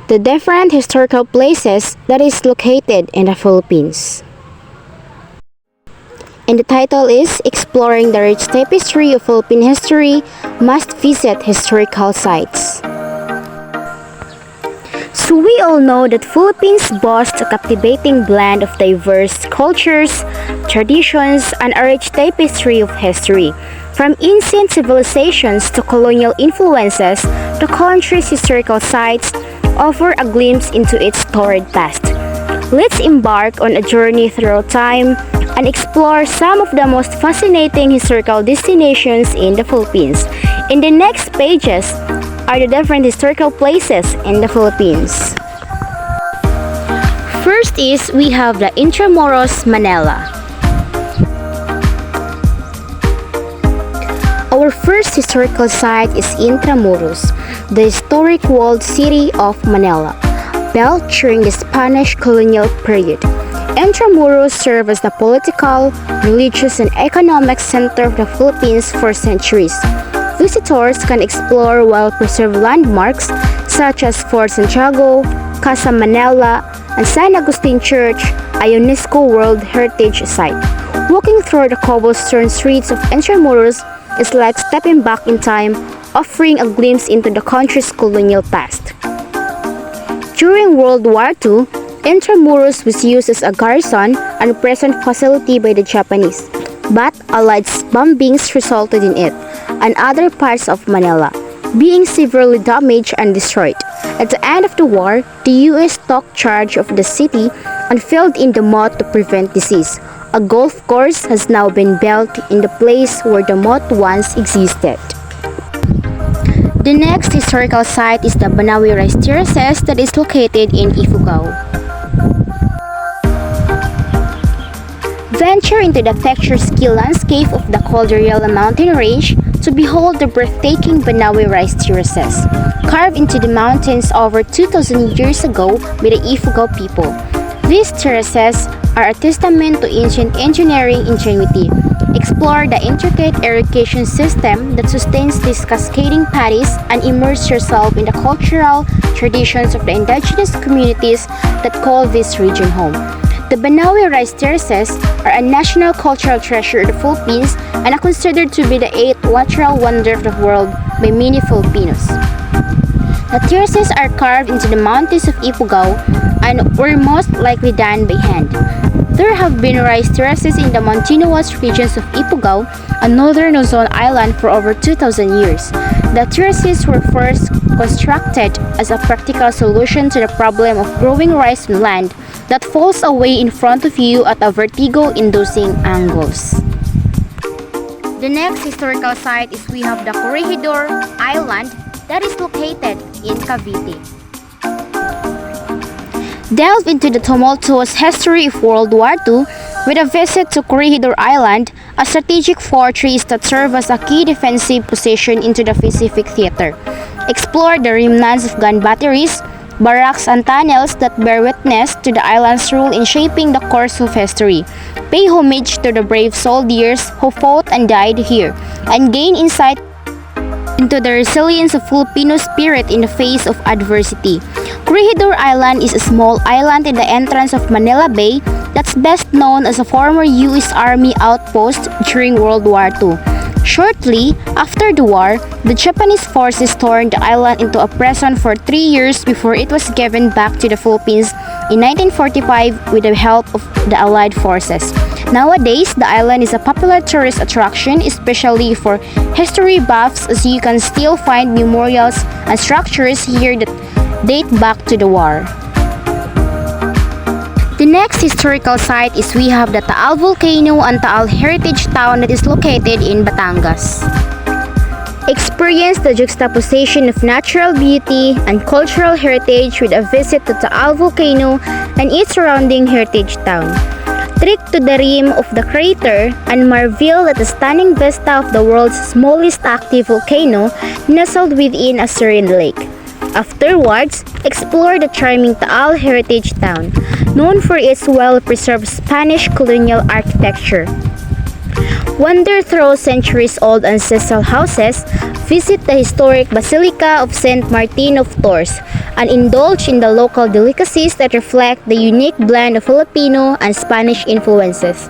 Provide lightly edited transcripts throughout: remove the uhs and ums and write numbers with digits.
the different historical places that is located in the Philippines. And the title is Exploring the Rich Tapestry of Philippine History, Must Visit Historical Sites. So we all know that Philippines boasts a captivating blend of diverse cultures, traditions, and a rich tapestry of history. From ancient civilizations to colonial influences, the country's historical sites offer a glimpse into its storied past. Let's embark on a journey through time and explore some of the most fascinating historical destinations in the Philippines. In the next pages are the different historical places in the Philippines. First is we have the Intramuros, Manila. Our first historical site is Intramuros, the historic walled city of Manila, built during the Spanish colonial period. Intramuros served as the political, religious, and economic center of the Philippines for centuries. Visitors can explore well-preserved landmarks such as Fort Santiago, Casa Manila, and San Agustin Church, a UNESCO World Heritage Site. Walking through the cobblestone streets of Intramuros is like stepping back in time, offering a glimpse into the country's colonial past. During World War II, Intramuros was used as a garrison and prison facility by the Japanese, but Allied bombings resulted in it and other parts of Manila being severely damaged and destroyed. At the end of the war, the US took charge of the city and filled in the moat to prevent disease. A golf course has now been built in the place where the moat once existed. The next historical site is the Banaue Rice Terraces that is located in Ifugao. Venture into the picturesque landscape of the Cordillera mountain range to behold the breathtaking Banaue Rice Terraces, carved into the mountains over 2,000 years ago by the Ifugao people. These terraces are a testament to ancient engineering ingenuity. Explore the intricate irrigation system that sustains these cascading paddies and immerse yourself in the cultural traditions of the indigenous communities that call this region home. The Banaue Rice Terraces are a national cultural treasure of the Philippines and are considered to be the 8th natural wonder of the world by many Filipinos. The terraces are carved into the mountains of Ifugao and were most likely done by hand. There have been rice terraces in the mountainous regions of Ifugao and northern Luzon Island for over 2,000 years. The terraces were first constructed as a practical solution to the problem of growing rice on land that falls away in front of you at a vertigo-inducing angles. The next historical site is we have the Corregidor Island that is located in Cavite. Delve into the tumultuous history of World War II with a visit to Corregidor Island, a strategic fortress that serves as a key defensive position into the Pacific Theater. Explore the remnants of gun batteries, barracks, and tunnels that bear witness to the island's role in shaping the course of history. Pay homage to the brave soldiers who fought and died here, and gain insight into the resilience of Filipino spirit in the face of adversity. Corregidor Island is a small island in the entrance of Manila Bay that's best known as a former US Army outpost during World War II. Shortly after the war, the Japanese forces turned the island into a prison for 3 years before it was given back to the Philippines in 1945 with the help of the Allied forces. Nowadays, the island is a popular tourist attraction, especially for history buffs, as you can still find memorials and structures here that date back to the war. The next historical site is we have the Taal Volcano and Taal Heritage Town that is located in Batangas. Experience the juxtaposition of natural beauty and cultural heritage with a visit to Taal Volcano and its surrounding heritage town. Trek to the rim of the crater and marvel at the stunning vista of the world's smallest active volcano nestled within a serene lake. Afterwards, explore the charming Taal Heritage Town, known for its well-preserved Spanish colonial architecture. Wander through centuries-old ancestral houses, visit the historic Basilica of St. Martin of Tours, and indulge in the local delicacies that reflect the unique blend of Filipino and Spanish influences.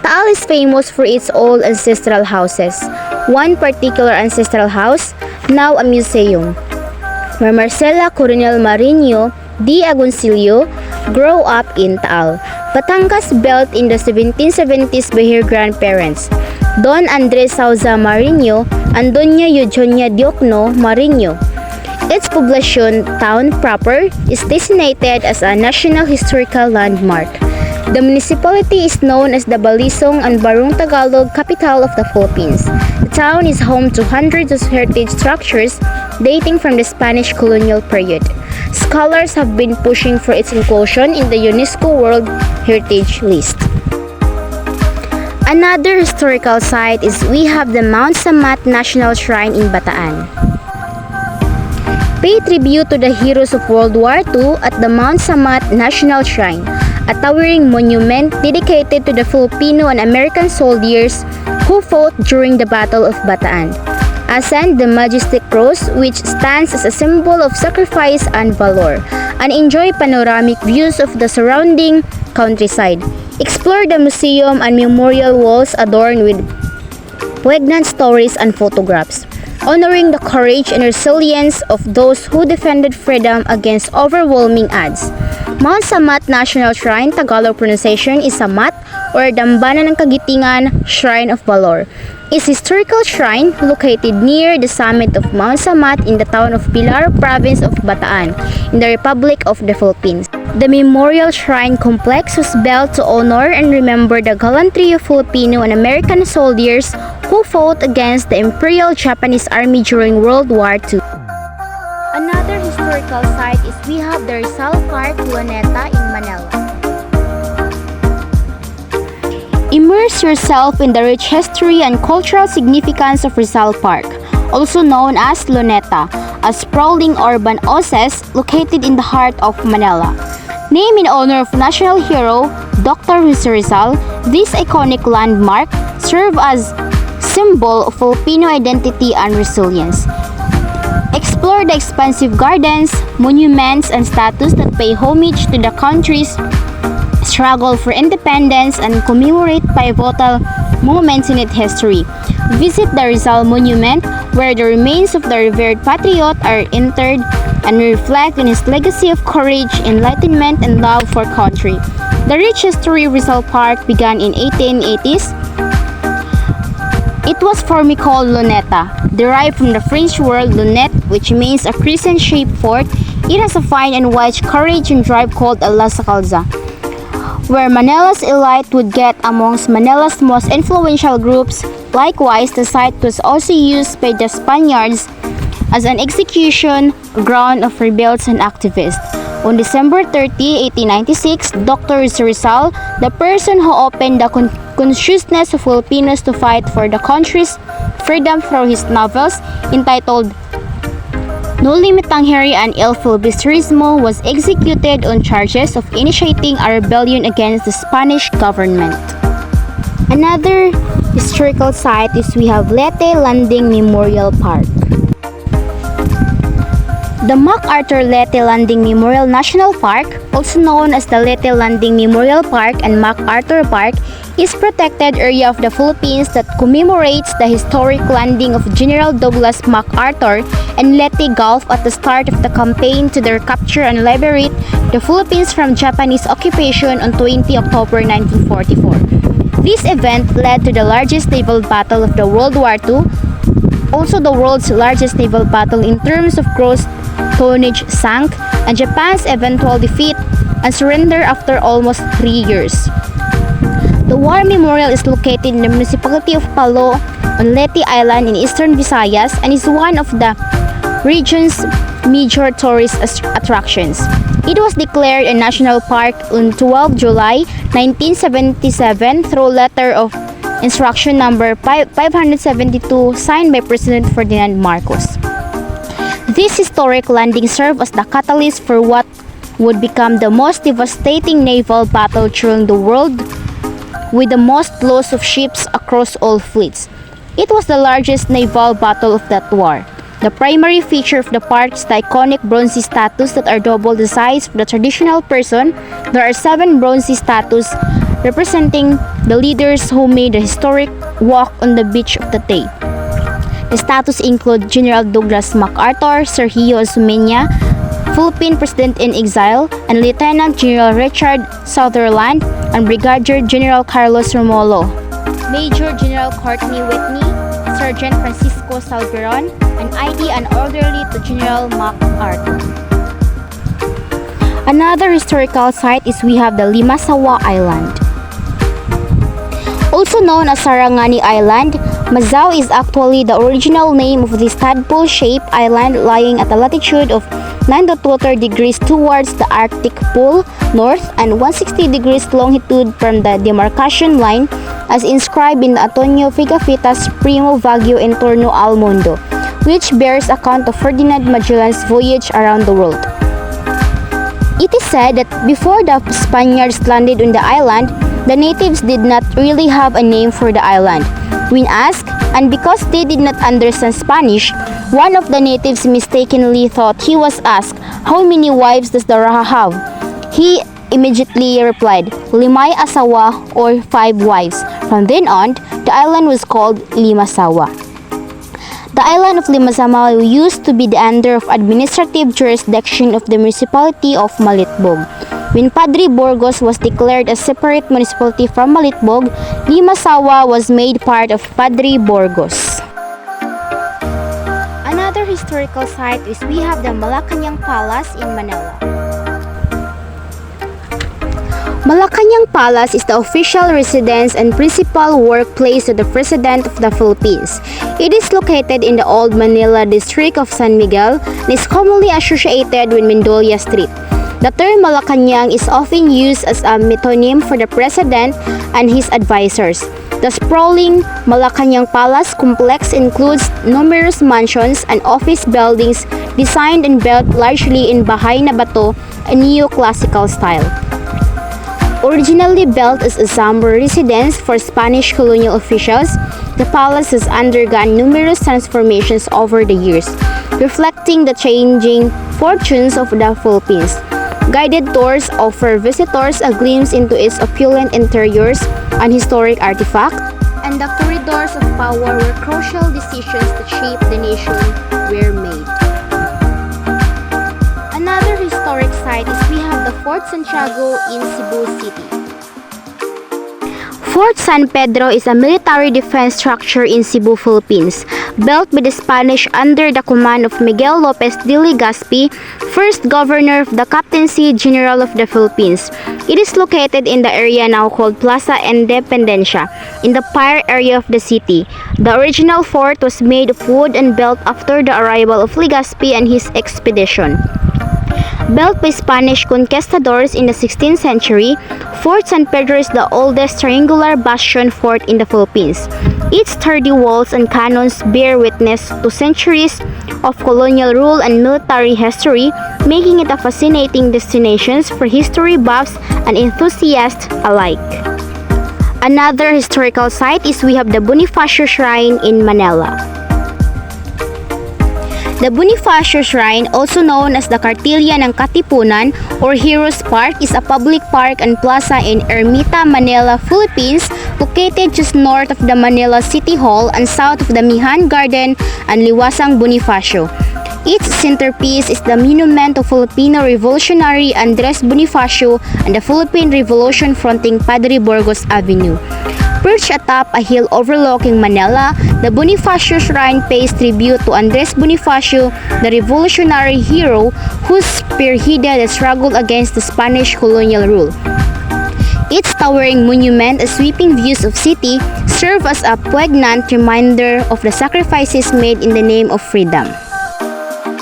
Taal is famous for its old ancestral houses. One particular ancestral house, now a museum, where Marcela Coronel Mariño de Agoncillo grew up in Taal, Batangas, built in the 1770s by her grandparents, Don Andres Souza Mariño and Doña Eudonia Diokno Mariño. Its poblacion town proper is designated as a National Historical Landmark. The municipality is known as the Balisong and Barong Tagalog capital of the Philippines. The town is home to hundreds of heritage structures dating from the Spanish colonial period. Scholars have been pushing for its inclusion in the UNESCO World Heritage List. Another historical site is we have the Mount Samat National Shrine in Bataan. Pay tribute to the heroes of World War II at the Mount Samat National Shrine, a towering monument dedicated to the Filipino and American soldiers who fought during the Battle of Bataan. Ascend the majestic cross, which stands as a symbol of sacrifice and valor, and enjoy panoramic views of the surrounding countryside. Explore the museum and memorial walls adorned with poignant stories and photographs, honoring the courage and resilience of those who defended freedom against overwhelming odds. Mount Samat National Shrine, Tagalog pronunciation is Samat or Dambana ng Kagitingan, Shrine of Valor, is a historical shrine located near the summit of Mount Samat in the town of Pilar, province of Bataan, in the Republic of the Philippines. The memorial shrine complex was built to honor and remember the gallantry of Filipino and American soldiers who fought against the Imperial Japanese Army during World War II. Another historical site is we have the Rizal Park, Luneta in Manila. Immerse yourself in the rich history and cultural significance of Rizal Park, also known as Luneta, a sprawling urban oasis located in the heart of Manila. Named in honor of national hero Dr. Jose Rizal, this iconic landmark serves as symbol of Filipino identity and resilience. Explore the expansive gardens, monuments, and statues that pay homage to the country's struggle for independence and commemorate pivotal moments in its history. Visit the Rizal Monument, where the remains of the revered patriot are interred and reflect on his legacy of courage, enlightenment, and love for country. The rich history of Rizal Park began in 1880s. It was formerly called Luneta, derived from the French word lunette, which means a crescent-shaped fort. It has a fine and wide courage and drive called a La Sacalza, where Manila's elite would get amongst Manila's most influential groups. Likewise, the site was also used by the Spaniards as an execution ground of rebels and activists. On December 30, 1896, Dr. Rizal, the person who opened the consciousness of Filipinos to fight for the country's freedom through his novels entitled No Limitang Hari and El Filibusterismo, was executed on charges of initiating a rebellion against the Spanish government. Another historical site is we have Leyte Landing Memorial Park. The MacArthur Leyte Landing Memorial National Park, also known as the Leyte Landing Memorial Park and MacArthur Park, is a protected area of the Philippines that commemorates the historic landing of General Douglas MacArthur in Leyte Gulf at the start of the campaign to recapture and liberate the Philippines from Japanese occupation on 20 October 1944. This event led to the largest naval battle of the World War II, also the world's largest naval battle in terms of gross tonnage sank, and Japan's eventual defeat and surrender after almost 3 years. The War Memorial is located in the municipality of Palo on Leyte Island in eastern Visayas and is one of the region's major tourist attractions. It was declared a national park on 12 July 1977 through letter of instruction number 572 signed by President Ferdinand Marcos. This historic landing served as the catalyst for what would become the most devastating naval battle during the World with the most loss of ships across all fleets. It was the largest naval battle of that war. The primary feature of the park is the iconic bronze statues that are double the size of the traditional person. There are 7 bronze statues representing the leaders who made the historic walk on the beach of the Tay. The statues include General Douglas MacArthur, Sergio Osmeña, Philippine President in exile, and Lieutenant General Richard Sutherland, and Brigadier General Carlos Romulo, Major General Courtney Whitney, Sergeant Francisco Salveron, and ID and orderly to General MacArthur. Another historical site is we have the Limasawa Island. Also known as Sarangani Island, Mazao is actually the original name of this tadpole-shaped island lying at a latitude of 9.2 degrees towards the Arctic Pole north and 160 degrees longitude from the demarcation line as inscribed in the Antonio Pigafetta's Primo Vagio in Torno al Mundo, which bears account of Ferdinand Magellan's voyage around the world. It is said that before the Spaniards landed on the island, the natives did not really have a name for the island. When asked, and because they did not understand Spanish, one of the natives mistakenly thought he was asked, "How many wives does the Raha have?" He immediately replied, "Limay asawa," or 5 wives. From then on, the island was called Limasawa. The island of Limasawa used to be the under of administrative jurisdiction of the municipality of Malitbog. When Padre Burgos was declared a separate municipality from Malitbog, Limasawa was made part of Padre Burgos. Another historical site is we have the Malacañang Palace in Manila. Malacañang Palace is the official residence and principal workplace of the President of the Philippines. It is located in the Old Manila district of San Miguel and is commonly associated with Mendolia Street. The term Malacañang is often used as a metonym for the President and his advisors. The sprawling Malacañang Palace complex includes numerous mansions and office buildings designed and built largely in Bahay na Bato, a neoclassical style. Originally built as a summer residence for Spanish colonial officials, the palace has undergone numerous transformations over the years, reflecting the changing fortunes of the Philippines. Guided tours offer visitors a glimpse into its opulent interiors and historic artifacts, and the corridors of power where crucial decisions that shape the nation were made. Another historic site is we have the Fort Santiago in Cebu City. Fort San Pedro is a military defense structure in Cebu, Philippines, built by the Spanish under the command of Miguel Lopez de Legazpi, first governor of the Captaincy General of the Philippines. It is located in the area now called Plaza Independencia, in the Pire area of the city. The original fort was made of wood and built after the arrival of Legazpi and his expedition. Built by Spanish conquistadors in the 16th century, Fort San Pedro is the oldest triangular bastion fort in the Philippines. Its sturdy walls and cannons bear witness to centuries of colonial rule and military history, making it a fascinating destination for history buffs and enthusiasts alike. Another historical site is we have the Bonifacio Shrine in Manila. The Bonifacio Shrine, also known as the Kartilya ng Katipunan or Heroes Park, is a public park and plaza in Ermita, Manila, Philippines, located just north of the Manila City Hall and south of the Mihan Garden and Liwasang Bonifacio. Its centerpiece is the monument of Filipino revolutionary Andres Bonifacio and the Philippine Revolution fronting Padre Burgos Avenue. Perched atop a hill overlooking Manila, the Bonifacio Shrine pays tribute to Andres Bonifacio, the revolutionary hero who spearheaded the struggle against the Spanish colonial rule. Its towering monument and sweeping views of city serve as a poignant reminder of the sacrifices made in the name of freedom.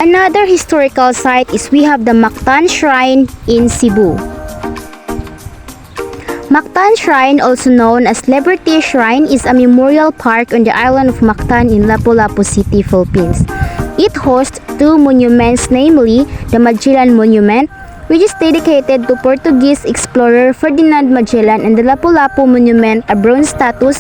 Another historical site is we have the Mactan Shrine in Cebu. Mactan Shrine, also known as Liberty Shrine, is a memorial park on the island of Mactan in Lapu-Lapu City, Philippines. It hosts 2 monuments, namely the Magellan Monument, which is dedicated to Portuguese explorer Ferdinand Magellan, and the Lapu-Lapu Monument, a bronze statue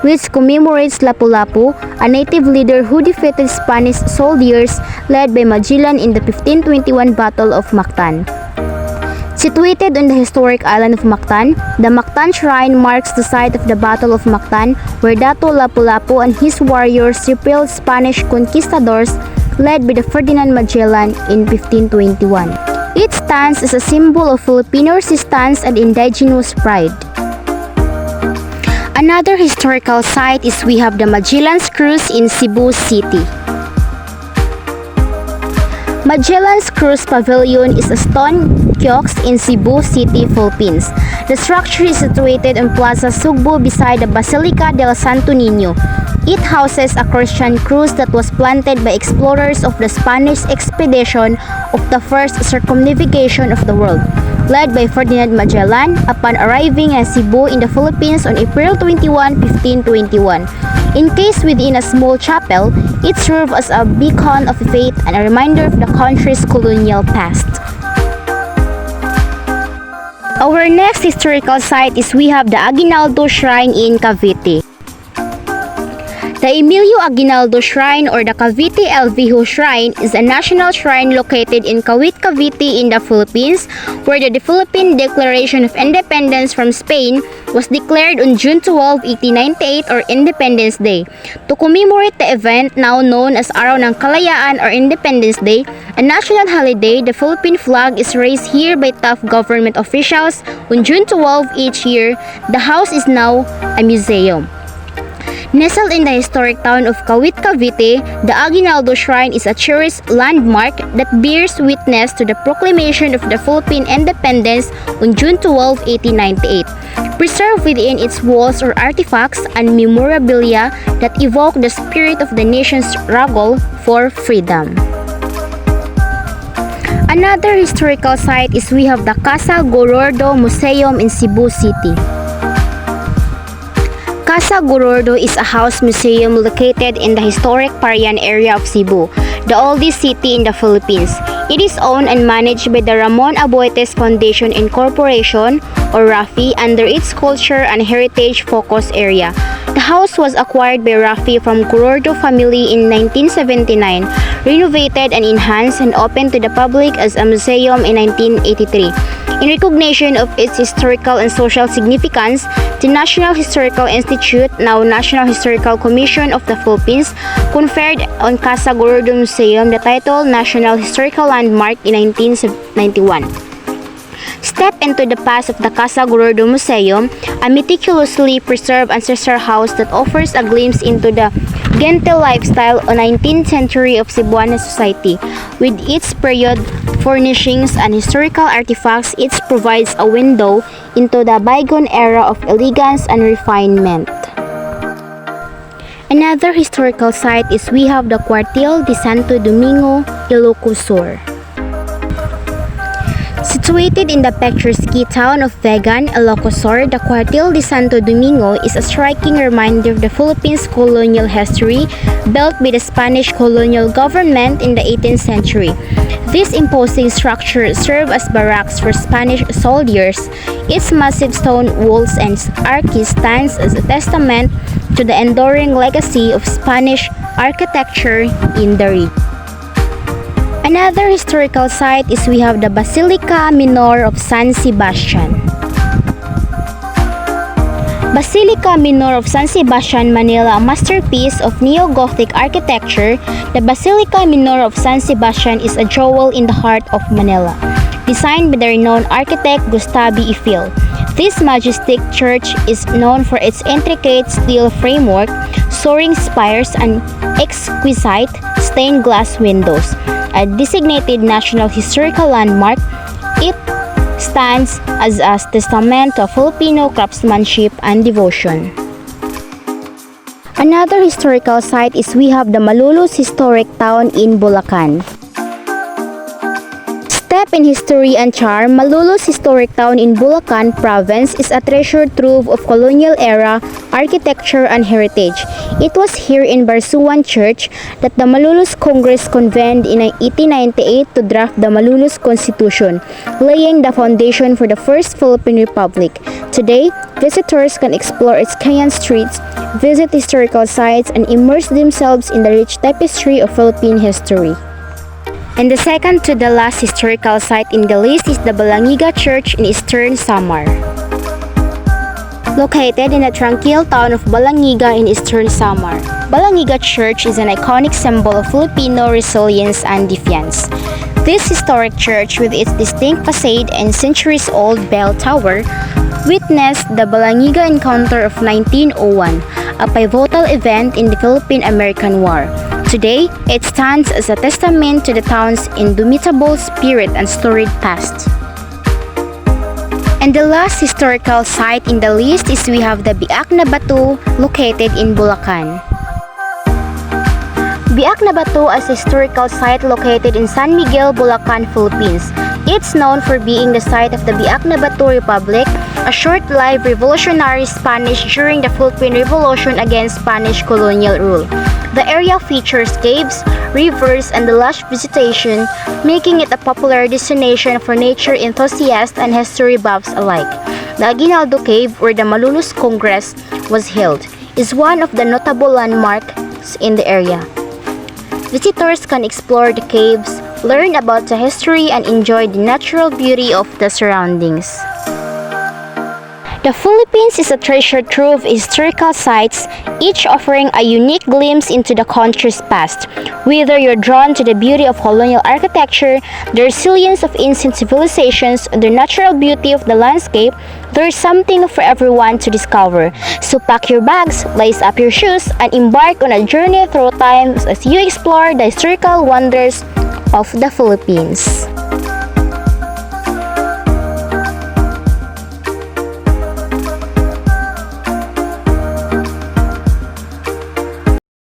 which commemorates Lapu-Lapu, a native leader who defeated Spanish soldiers led by Magellan in the 1521 Battle of Mactan. Situated on the historic island of Mactan, the Mactan Shrine marks the site of the Battle of Mactan, where Dato Lapu-Lapu and his warriors repelled Spanish conquistadors led by the Ferdinand Magellan in 1521. It stands as a symbol of Filipino resistance and indigenous pride. Another historical site is we have the Magellan's Cruise in Cebu City. Magellan's Cruise Pavilion is a stone kiosk in Cebu City, Philippines. The structure is situated in Plaza Sugbo beside the Basilica del Santo Niño. It houses a Christian cruise that was planted by explorers of the Spanish expedition of the first circumnavigation of the world, led by Ferdinand Magellan upon arriving in Cebu in the Philippines on April 21, 1521. Encased within a small chapel, it served as a beacon of faith and a reminder of the country's colonial past. Our next historical site is we have the Aguinaldo Shrine in Cavite. The Emilio Aguinaldo Shrine or the Cavite El Viejo Shrine is a national shrine located in Kawit, Cavite in the Philippines, where the Philippine Declaration of Independence from Spain was declared on June 12, 1898 or Independence Day. To commemorate the event now known as Araw ng Kalayaan or Independence Day, a national holiday, the Philippine flag is raised here by top government officials on June 12 each year. The house is now a museum. Nestled in the historic town of Kawit, Cavite, the Aguinaldo Shrine is a cherished landmark that bears witness to the proclamation of the Philippine independence on June 12, 1898. Preserved within its walls are artifacts and memorabilia that evoke the spirit of the nation's struggle for freedom. Another historical site is we have the Casa Gorordo Museum in Cebu City. Casa Gorordo is a house museum located in the historic Parian area of Cebu, the oldest city in the Philippines. It is owned and managed by the Ramon Aboitiz Foundation Incorporation or RAFI under its Culture and Heritage Focus Area. The house was acquired by RAFI from Gorordo family in 1979, renovated and enhanced, and opened to the public as a museum in 1983. In recognition of its historical and social significance, the National Historical Institute, now National Historical Commission of the Philippines, conferred on Casa Gorordo Museum the title National Historical Landmark in 1991. Step into the past of the Casa Gorordo Museum, a meticulously preserved ancestral house that offers a glimpse into the genteel lifestyle of 19th century of Cebuana society. With its period furnishings and historical artifacts, it provides a window into the bygone era of elegance and refinement. Another historical site is we have the Cuartel de Santo Domingo, Ilocos Sur. Situated in the picturesque town of Vegan, Ilocos Sur, the Cuartel de Santo Domingo is a striking reminder of the Philippines' colonial history, built by the Spanish colonial government in the 18th century. This imposing structure served as barracks for Spanish soldiers. Its massive stone walls and arches stands as a testament to the enduring legacy of Spanish architecture in the region. Another historical site is we have the Basilica Minor of San Sebastian. Basilica Minor of San Sebastian, Manila, a masterpiece of neo-Gothic architecture, the Basilica Minor of San Sebastian is a jewel in the heart of Manila, designed by the renowned architect Gustavo Eiffel. This majestic church is known for its intricate steel framework, soaring spires, and exquisite stained glass windows. A designated National Historical Landmark, it stands as a testament to Filipino craftsmanship and devotion. Another historical site is we have the Malolos Historic Town in Bulacan. Step in history and charm, Malolos historic town in Bulacan Province is a treasured trove of colonial era architecture and heritage. It was here in Barsuan Church that the Malolos Congress convened in 1898 to draft the Malolos Constitution, laying the foundation for the first Philippine Republic. Today, visitors can explore its Kayan streets, visit historical sites, and immerse themselves in the rich tapestry of Philippine history. And the second to the last historical site in the list is the Balangiga Church in Eastern Samar. Located in the tranquil town of Balangiga in Eastern Samar, Balangiga Church is an iconic symbol of Filipino resilience and defiance. This historic church, with its distinct facade and centuries-old bell tower, witnessed the Balangiga Encounter of 1901, a pivotal event in the Philippine-American War. Today, it stands as a testament to the town's indomitable spirit and storied past. And the last historical site in the list is we have the Biak na Bato located in Bulacan. Biak na Bato is a historical site located in San Miguel, Bulacan, Philippines. It's known for being the site of the Biak na Bato Republic, a short-lived revolutionary Spanish during the Philippine Revolution against Spanish colonial rule. The area features caves, rivers, and the lush vegetation, making it a popular destination for nature enthusiasts and history buffs alike. The Aguinaldo Cave, where the Malolos Congress was held, is one of the notable landmarks in the area. Visitors can explore the caves, learn about the history, and enjoy the natural beauty of the surroundings. The Philippines is a treasure trove of historical sites, each offering a unique glimpse into the country's past. Whether you're drawn to the beauty of colonial architecture, the resilience of ancient civilizations, or the natural beauty of the landscape, there's something for everyone to discover. So pack your bags, lace up your shoes, and embark on a journey through time as you explore the historical wonders of the Philippines.